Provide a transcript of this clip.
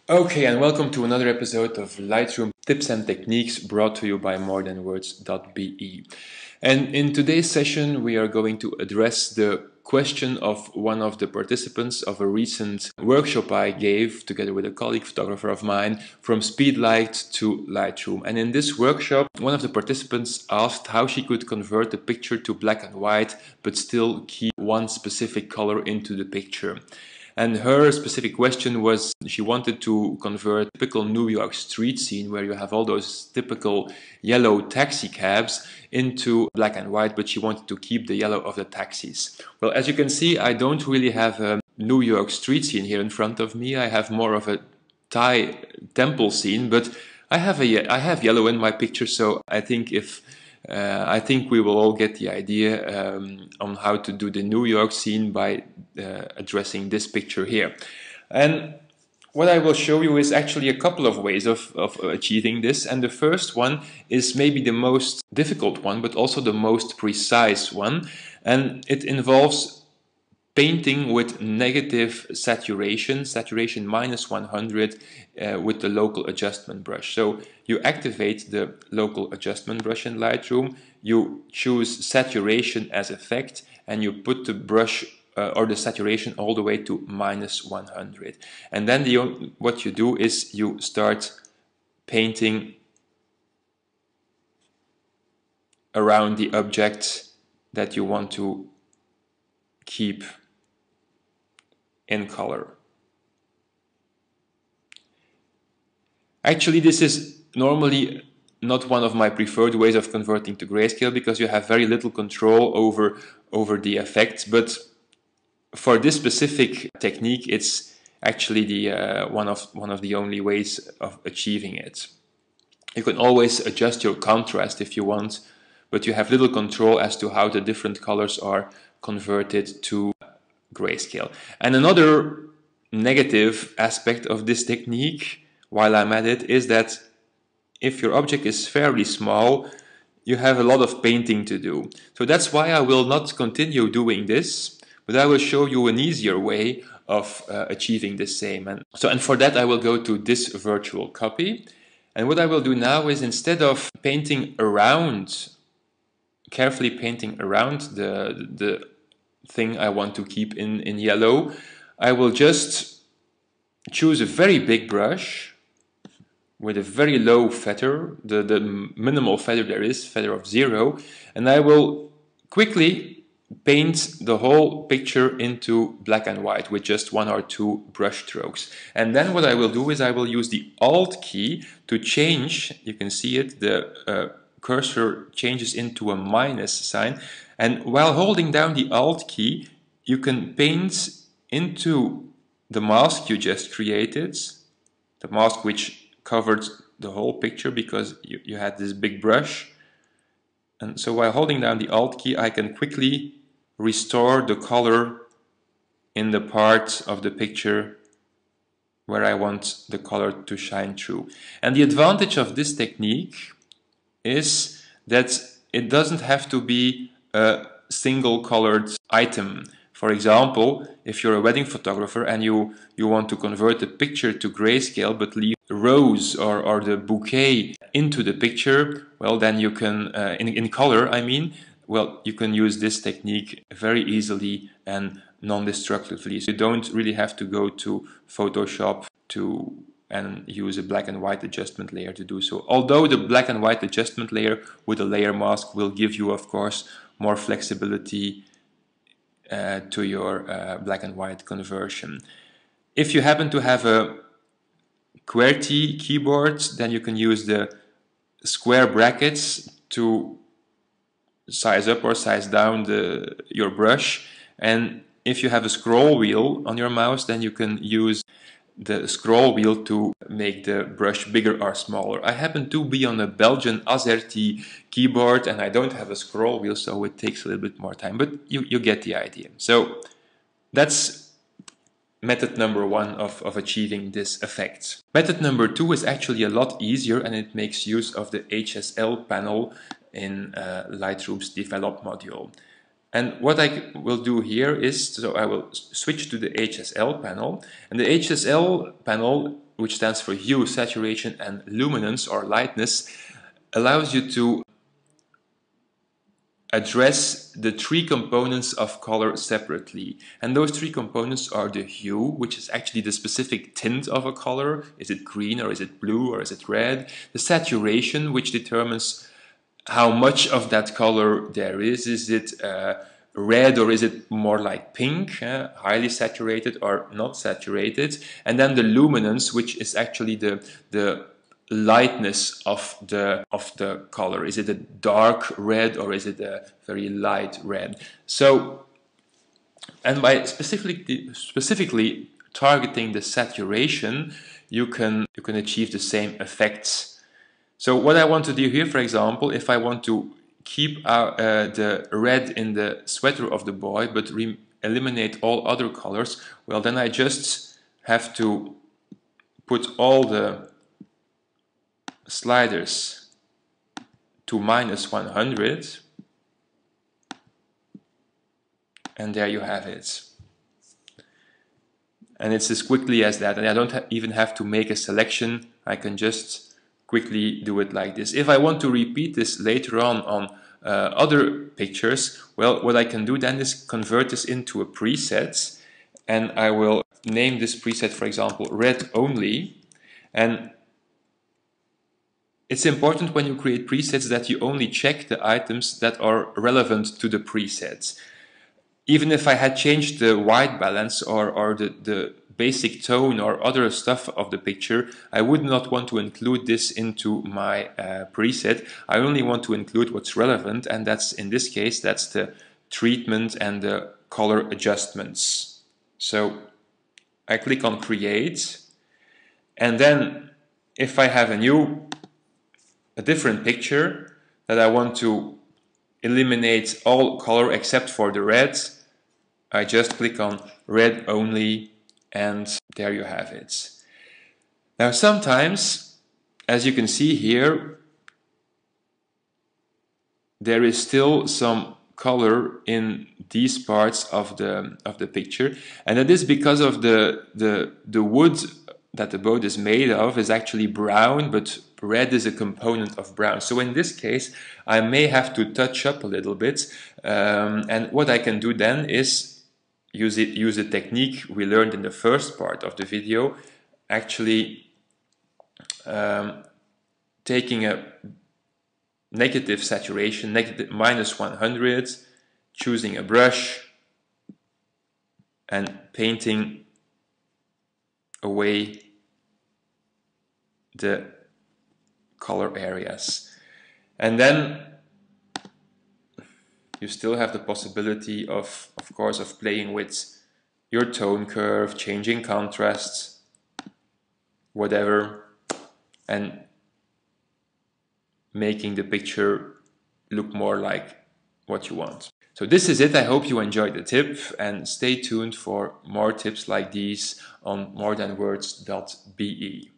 Okay, and welcome to another episode of Lightroom Tips and Techniques brought to you by morethanwords.be. And in today's session, we are going to address the question of one of the participants of a recent workshop I gave together with a colleague photographer of mine from Speedlight to Lightroom. And in this workshop, one of the participants asked how she could convert the picture to black and white, but still keep one specific color into the picture. And her specific question was she wanted to convert a typical New York street scene where you have all those typical yellow taxi cabs into black and white, but she wanted to keep the yellow of the taxis. Well, as you can see, I don't really have a New York street scene here in front of me. I have more of a Thai temple scene, but I have yellow in my picture, so I think we will all get the idea on how to do the New York scene by addressing this picture here. And what I will show you is actually a couple of ways of achieving this. And the first one is maybe the most difficult one, but also the most precise one. And it involves painting with negative saturation minus 100 with the local adjustment brush. So you activate the local adjustment brush in Lightroom, you choose saturation as effect, and you put the brush or the saturation all the way to minus 100. And then what you do is you start painting around the object that you want to keep in color. Actually, this is normally not one of my preferred ways of converting to grayscale because you have very little control over the effects, but for this specific technique it's actually the one of the only ways of achieving it. You can always adjust your contrast if you want, but you have little control as to how the different colors are converted to grayscale. And another negative aspect of this technique, while I'm at it, is that if your object is fairly small, you have a lot of painting to do. So that's why I will not continue doing this, but I will show you an easier way of achieving the same. And for that I will go to this virtual copy. And what I will do now is, instead of carefully painting around the thing I want to keep in yellow, I will just choose a very big brush with a very low feather, the minimal feather there is, feather of 0, and I will quickly paint the whole picture into black and white with just 1 or 2 brush strokes. And then what I will do is I will use the Alt key to change, you can see it, the cursor changes into a minus sign, and while holding down the Alt key you can paint into the mask you just created, the mask which covered the whole picture because you had this big brush. And so while holding down the Alt key I can quickly restore the color in the part of the picture where I want the color to shine through. And the advantage of this technique is that it doesn't have to be a single colored item. For example, if you're a wedding photographer and you want to convert the picture to grayscale but leave the rose or the bouquet into the picture, well then you can, in color I mean, well you can use this technique very easily and non-destructively. So you don't really have to go to Photoshop and use a black and white adjustment layer to do so. Although the black and white adjustment layer with a layer mask will give you, of course, more flexibility to your black and white conversion. If you happen to have a QWERTY keyboard, then you can use the square brackets to size up or size down your brush. And if you have a scroll wheel on your mouse, then you can use the scroll wheel to make the brush bigger or smaller. I happen to be on a Belgian AZERTY keyboard and I don't have a scroll wheel, so it takes a little bit more time, but you get the idea. So that's method number 1 of achieving this effect. Method number 2 is actually a lot easier, and it makes use of the HSL panel in Lightroom's develop module. And what I will do here is, so I will switch to the HSL panel, and the HSL panel which stands for hue, saturation, and luminance or lightness, allows you to address the three components of color separately. And those three components are the hue, which is actually the specific tint of a color. Is it green or is it blue or is it red? The saturation, which determines how much of that color there is. Is it red or is it more like pink, highly saturated or not saturated? And then the luminance, which is actually the lightness of the color. Is it a dark red or is it a very light red? So, and by specifically targeting the saturation, you can achieve the same effects. So what I want to do here, for example, if I want to keep the red in the sweater of the boy but eliminate all other colors, well, then I just have to put all the sliders to -100, and there you have it. And it's as quickly as that, and I don't even have to make a selection. I can just quickly do it like this. If I want to repeat this later on other pictures, well, what I can do then is convert this into a preset, and I will name this preset, for example, red only. And it's important when you create presets that you only check the items that are relevant to the presets. Even if I had changed the white balance or the basic tone or other stuff of the picture, I would not want to include this into my preset. I only want to include what's relevant, and that's, in this case, that's the treatment and the color adjustments. So I click on Create, and then if I have a different picture that I want to eliminate all color except for the red, I just click on red only, and there you have it. Now sometimes, as you can see here, there is still some color in these parts of the picture, and that is because of the wood that the boat is made of is actually brown, but red is a component of brown. So in this case, I may have to touch up a little bit, and what I can do then is use a technique we learned in the first part of the video, actually taking a negative saturation, -100, choosing a brush and painting away the color areas. And then you still have the possibility of course, of playing with your tone curve, changing contrasts, whatever, and making the picture look more like what you want. So this is it. I hope you enjoyed the tip, and stay tuned for more tips like these on morethanwords.be.